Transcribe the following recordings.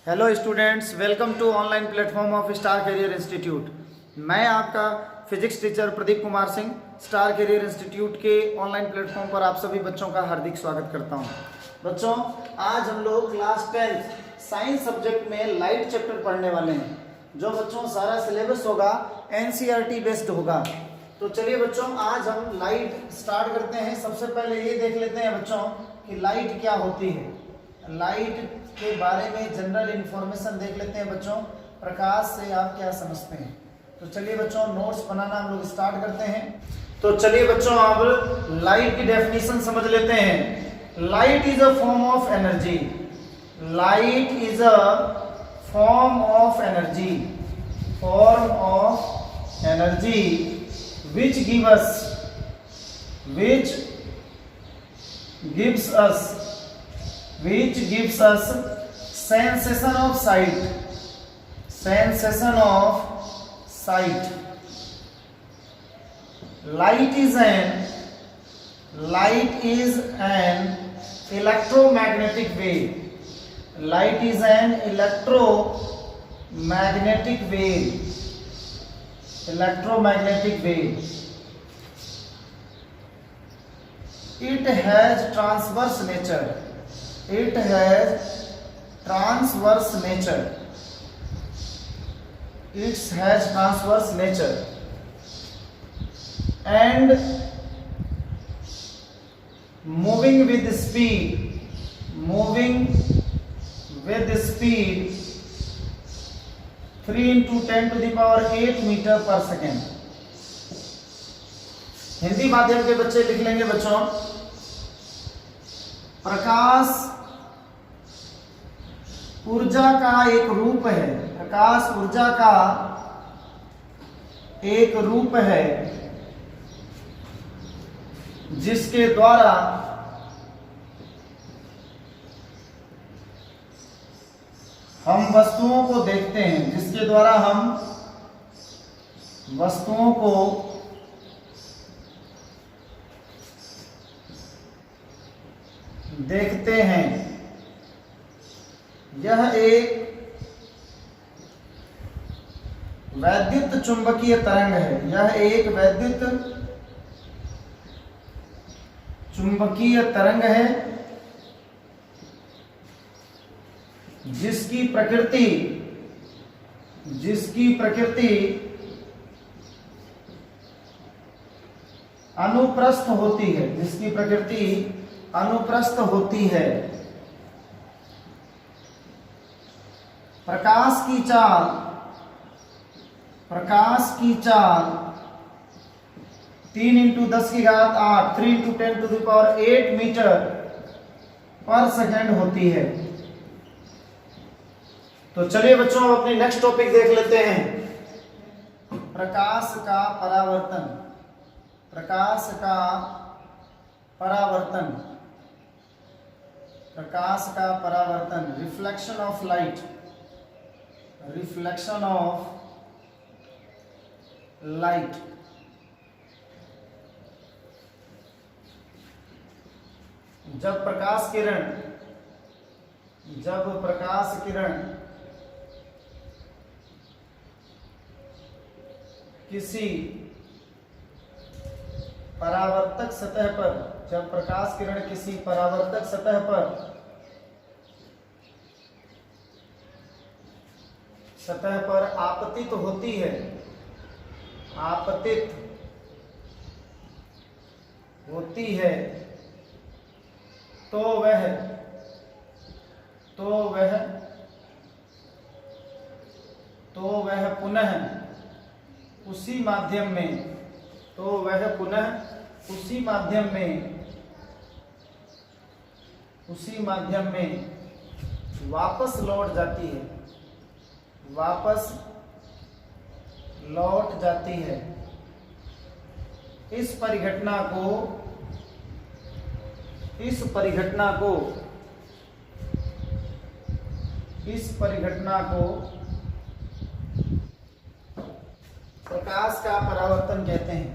Hello students, welcome to online platform of star career institute. मैं आपका physics teacher Pradeep Kumar Singh star career institute के online platform पर आप सभी बच्चों का हार्दिक स्वागत करता हूं। बच्चों, आज हम लोग क्लास 10 साइंस सब्जेक्ट में लाइट चैप्टर पढ़ने वाले हैं। जो बच्चों सारा सिलेबस होगा एनसीईआरटी बेस्ड होगा। तो चलिए बच्चों, आज हम लाइट स्टार्ट करते हैं। सबसे पहले ये देख लेते हैं बच्चों कि लाइट क्या होती है। लाइट के बारे में जनरल इंफॉर्मेशन देख लेते हैं बच्चों। प्रकाश से आप क्या समझते हैं? तो चलिए बच्चों, नोट्स बनाना हम लोग स्टार्ट करते हैं। तो चलिए बच्चों, अब लाइट की डेफिनेशन समझ लेते हैं। Light is a form of energy. Light is a form of energy, form of energy which gives us sensation of sight. Light is an electromagnetic wave. Light is an electromagnetic wave. It has transverse nature. And moving with speed 3 into 10 to the power 8 metre पर second. Hindi माध्यम के बच्चे लिख लेंगे बच्चों, प्रकाश ऊर्जा का एक रूप है। प्रकाश ऊर्जा का एक रूप है जिसके द्वारा हम वस्तुओं को देखते हैं, जिसके द्वारा हम वस्तुओं को देखते हैं। यह एक वैद्युत चुंबकीय तरंग है। यह एक वैद्युत चुंबकीय तरंग है जिसकी प्रकृति अनुप्रस्थ होती है। प्रकाश की चाल 3 × 10⁸ 3 × 10 to the power 8 मीटर पर सेकेंड होती है। तो चलिए बच्चों, अपनी नेक्स्ट टॉपिक देख लेते हैं। प्रकाश का परावर्तन, रिफ्लेक्शन ऑफ लाइट। जब प्रकाश किरण किसी परावर्तक सतह पर आपतित होती है तो वह पुनः उसी माध्यम में वापस लौट जाती है। इस परिघटना को प्रकाश का परावर्तन कहते हैं।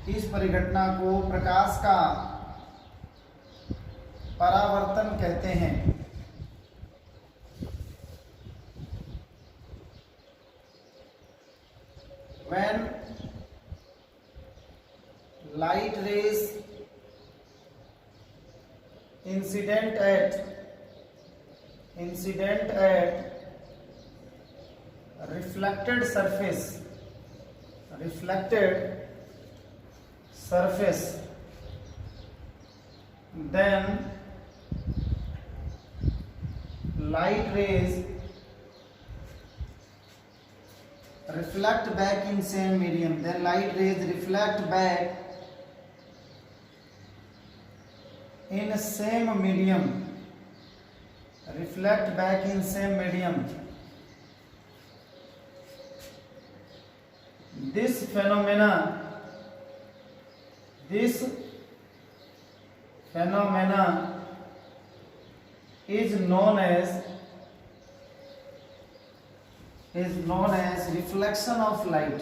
इस परिघटना को प्रकाश का परावर्तन कहते हैं। when light rays incident at reflected surface, then light rays reflect back in same medium. Then light rays reflect back in same medium. Reflect back in same medium. This phenomena is known as reflection of light.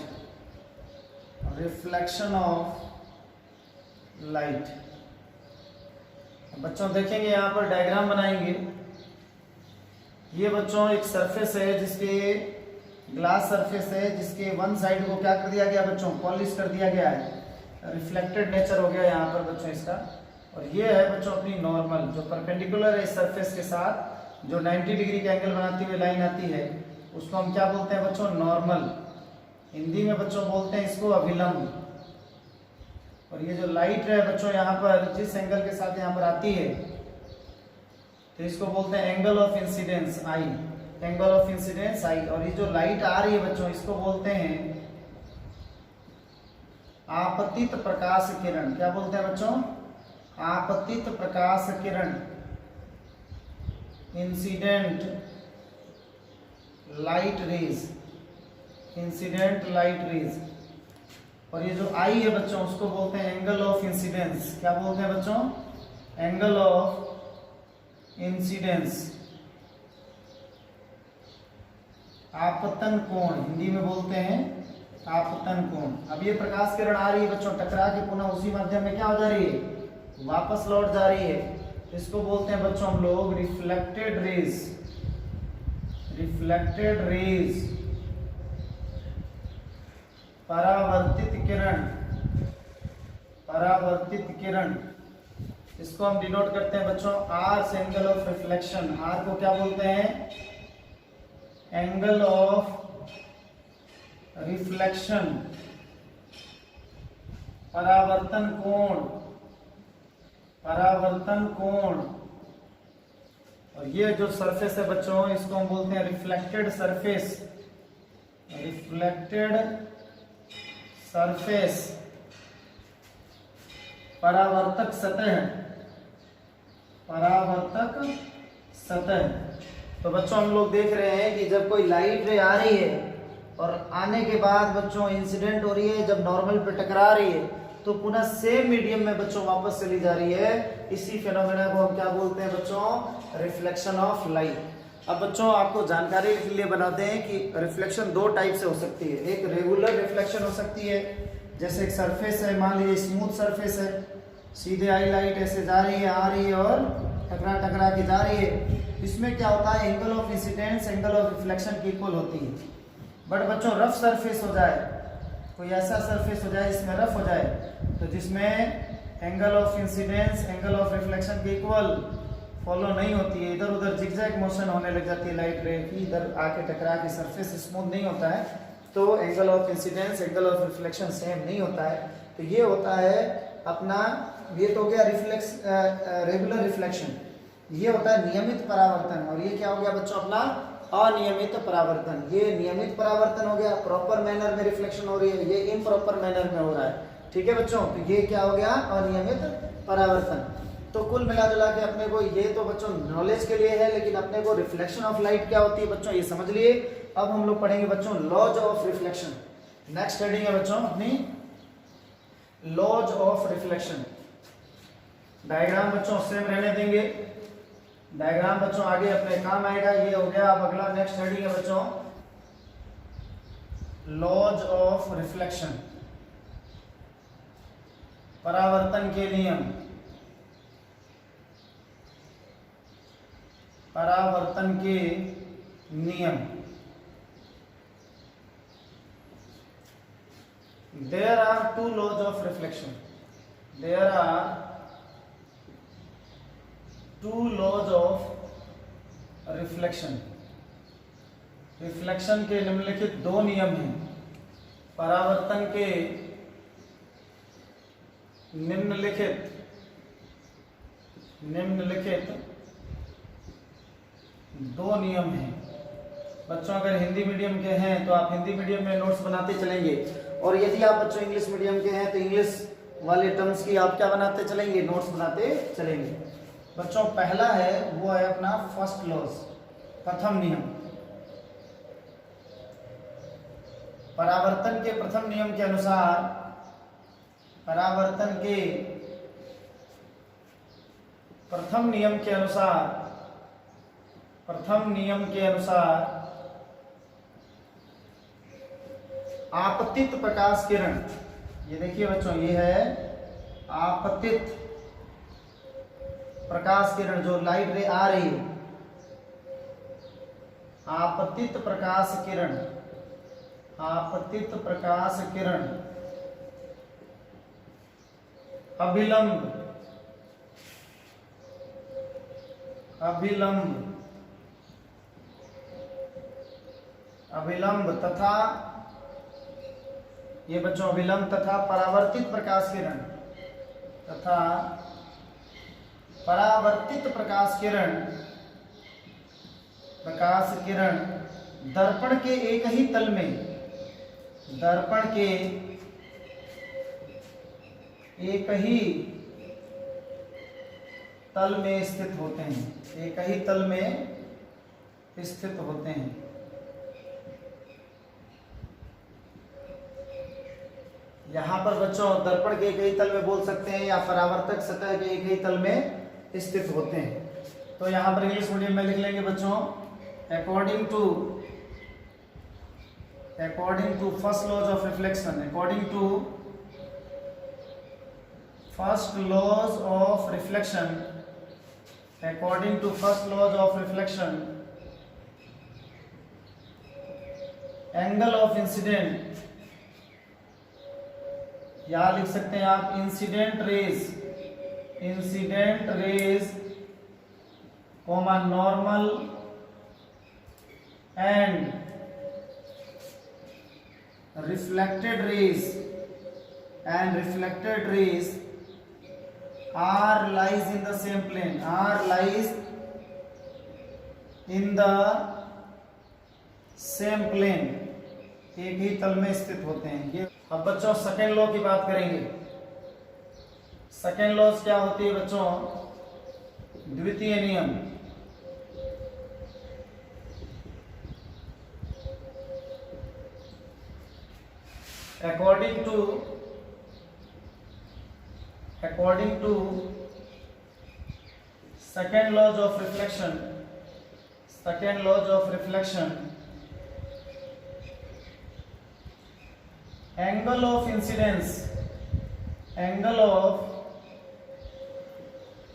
बच्चों देखेंगे यहाँ पर diagram बनाएंगे। ये बच्चों एक surface है जिसके ग्लास सरफेस है जिसके वन साइड को क्या कर दिया गया बच्चों, पॉलिश कर दिया गया है, रिफ्लेक्टेड नेचर हो गया यहाँ पर बच्चों इसका। और ये है बच्चों अपनी नॉर्मल जो परपेंडिकुलर है इस सरफेस के साथ जो 90 डिग्री का एंगल बनाती हुई लाइन आती है उसको हम क्या बोलते हैं बच्चों, नॉर्मल। हिंदी में बच्चों बोलते हैं इसको अभिलंब। और ये जो लाइट है बच्चों यहाँ पर जिस एंगल के साथ यहाँ पर आती है तो इसको बोलते हैं angle of incidence I, angle of incidence I. और ये जो लाइट आ रही है बच्चों इसको बोलते हैं आपतित प्रकाश किरण। क्या बोलते हैं बच्चों, आपतित प्रकाश किरण, incident light rays, incident light rays. और ये जो आई है बच्चों उसको बोलते हैं एंगल ऑफ इंसिडेंस। क्या बोलते हैं बच्चों, एंगल ऑफ इंसिडेंस, आपतन कोण, हिंदी में बोलते हैं आपतन कोण। अब ये प्रकाश किरण आ रही है बच्चों टकरा के पुनः उसी माध्यम में क्या हो जा रही है, वापस लौट जा रही है। इसको बोलते हैं बच्चों हम लोग रिफ्लेक्टेड रेज, रिफ्लेक्टेड रेज, परावर्तित किरण, परावर्तित किरण। इसको हम डिनोट करते हैं बच्चों आर से एंगल ऑफ रिफ्लेक्शन। आर को क्या बोलते हैं, एंगल ऑफ रिफ्लेक्शन, परावर्तन कोण, परावर्तन कोण। और ये जो सरफेस है बच्चों इसको हम बोलते हैं रिफ्लेक्टेड सरफेस, रिफ्लेक्टेड सरफेस, परावर्तक सतह, परावर्तक सतह। तो बच्चों हम लोग देख रहे हैं कि जब कोई लाइट रे आ रही है और आने के बाद बच्चों इंसिडेंट हो रही है, जब नॉर्मल पे टकरा रही है तो पुनः सेम मीडियम में बच्चों वापस चली जा रही है। इसी फेनोमेना को हम क्या बोलते हैं बच्चों, रिफ्लेक्शन ऑफ लाइट। अब बच्चों आपको जानकारी के लिए बनाते हैं कि रिफ्लेक्शन दो टाइप से हो सकती है। एक रेगुलर रिफ्लेक्शन हो सकती है, जैसे एक सरफेस है, मान लीजिए स्मूथ सरफेस है, सीधे आई लाइट ऐसे जा रही है, आ रही है और टकरा टकरा के जा रही है। इसमें क्या होता है, angle of incidence angle of reflection की इक्वल होती है। बट बच्चों रफ सरफेस हो जाए, कोई ऐसा सरफेस हो जाए इसमें रफ हो जाए तो जिसमें angle of incidence angle of reflection की इक्वल फॉलो नहीं होती है, इधर उधर जिगजैग मोशन होने लग जाती है लाइट रे की, इधर आके टकरा के सरफेस स्मूथ नहीं होता है, तो angle of incidence angle of reflection same नहीं होता है। तो ये होता है अपना, ये तो हो गया रिफ्लेक्स रेगुलर रिफ्लेक्शन, ये होता है नियमित परावर्तन। और ये क्या हो गया बच्चों अपना अनियमित परावर्तन। ये नियमित परावर्तन हो गया, प्रॉपर मैनर में रिफ्लेक्शन हो रही है, ये इम्प्रॉपर मैनर में हो रहा है। ठीक है बच्चों, तो ये क्या हो गया, अनियमित परावर्तन। तो कुल मिला जुला के अपने को ये तो बच्चों नॉलेज के लिए है, लेकिन अपने को रिफ्लेक्शन ऑफ लाइट क्या होती है बच्चों ये समझ लिए। अब हम लोग पढ़ेंगे बच्चों laws of reflection. Next heading है बच्चों अपनी लॉज ऑफ रिफ्लेक्शन। डायग्राम बच्चों सेम रहने देंगे, डायग्राम बच्चों आगे अपने काम आएगा। ये हो गया, अब अगला नेक्स्ट हेडिंग है बच्चों लॉज ऑफ रिफ्लेक्शन, परावर्तन के नियम, परावर्तन के नियम। There are two laws of reflection, there are two laws of reflection. Reflection के निम्नलिखित दो नियम हैं। परावर्तन के निम्नलिखित दो नियम हैं। बच्चों अगर हिंदी मीडियम के हैं तो आप हिंदी मीडियम में नोट्स बनाते चलेंगे, और यदि आप बच्चों इंग्लिश मीडियम के हैं तो इंग्लिश वाले टर्म्स की आप क्या बनाते चलेंगे, नोट्स बनाते चलेंगे। बच्चों पहला है वो है अपना फर्स्ट लॉज, प्रथम नियम। परावर्तन के प्रथम नियम के अनुसार, परावर्तन के प्रथम नियम के अनुसार, प्रथम नियम के अनुसार आपतित प्रकाश किरण, ये देखिए बच्चों ये है आपतित प्रकाश किरण, जो लाइट रे आ रही है, आपतित प्रकाश किरण, आपतित प्रकाश किरण अभिलंब, अभिलंब, अभिलंब तथा, ये बच्चों अभिलंब तथा परावर्तित प्रकाश किरण, तथा परावर्तित प्रकाश किरण, प्रकाश किरण दर्पण के एक ही तल में, दर्पण के एक ही तल में स्थित होते हैं, एक ही तल में स्थित होते हैं। यहां पर बच्चों दर्पण के एक ही तल में बोल सकते हैं या परावर्तक सतह के एक ही तल में स्थित होते हैं। तो यहां पर इंग्लिश मीडियम में लिख लेंगे बच्चों, according to first laws of reflection, according to first laws of reflection, according to first laws of reflection, angle of incident, या लिख सकते हैं आप incident raise, incident raise comma normal and reflected raise, and reflected rays are lies in the same plane, are lies in the same plane, एक ही तल में स्थित होते हैं ये। अब बच्चों सेकेंड लॉ की बात करेंगे। सेकेंड लॉ क्या होती है बच्चों, द्वितीय नियम। according to second laws of reflection, second laws of reflection, angle of incidence, angle of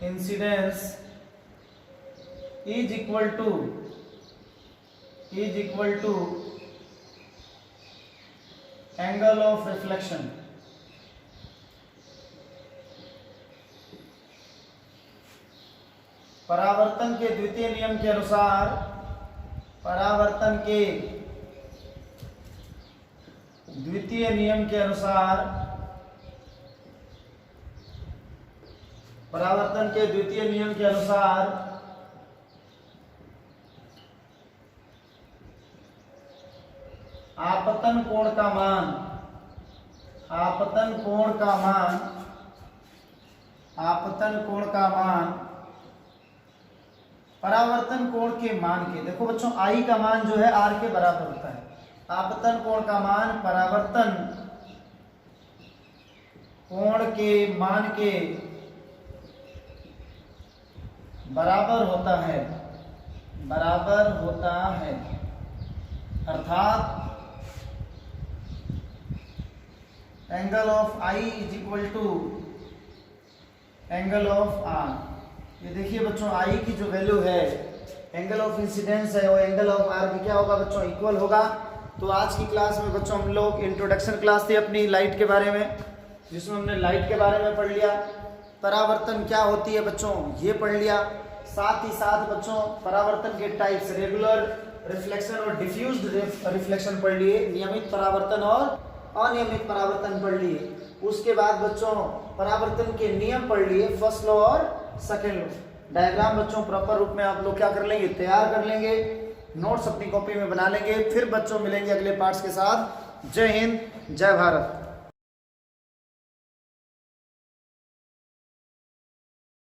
incidence is equal to angle of reflection। परावर्तन के द्वितीय नियम के अनुसार, परावर्तन के द्वितीय नियम के अनुसार, परावर्तन के द्वितीय नियम के अनुसार आपतन कोण का मान, आपतन कोण का मान, आपतन कोण का मान परावर्तन कोण के मान के, देखो बच्चों आई का मान जो है आर के बराबर होता है। आपतन कोण का मान परावर्तन कोण के मान के बराबर होता है, बराबर होता है। अर्थात angle of I is equal to angle of R. ये देखिए बच्चों आई की जो वैल्यू है, एंगल ऑफ इंसिडेंस है, वो एंगल ऑफ आर की क्या होगा बच्चों, इक्वल होगा। तो आज की क्लास में बच्चों हम लोग इंट्रोडक्शन क्लास थी अपनी लाइट के बारे में, जिसमें हमने लाइट के बारे में पढ़ लिया, परावर्तन क्या होती है बच्चों ये पढ़ लिया। साथ ही साथ बच्चों परावर्तन के टाइप्स रेगुलर रिफ्लेक्शन और डिफ्यूज्ड रिफ्लेक्शन पढ़ लिए, नियमित परावर्तन और अनियमित परावर्तन पढ़ लिए। उसके बाद बच्चों परावर्तन के नियम पढ़ लिए, फर्स्ट लॉ और सेकेंड लॉ। डायग्राम बच्चों प्रॉपर रूप में आप लोग क्या कर लेंगे, तैयार कर लेंगे, नोट्स अपनी कॉपी में बना लेंगे। फिर बच्चों मिलेंगे अगले पार्ट्स के साथ। जय हिंद, जय भारत।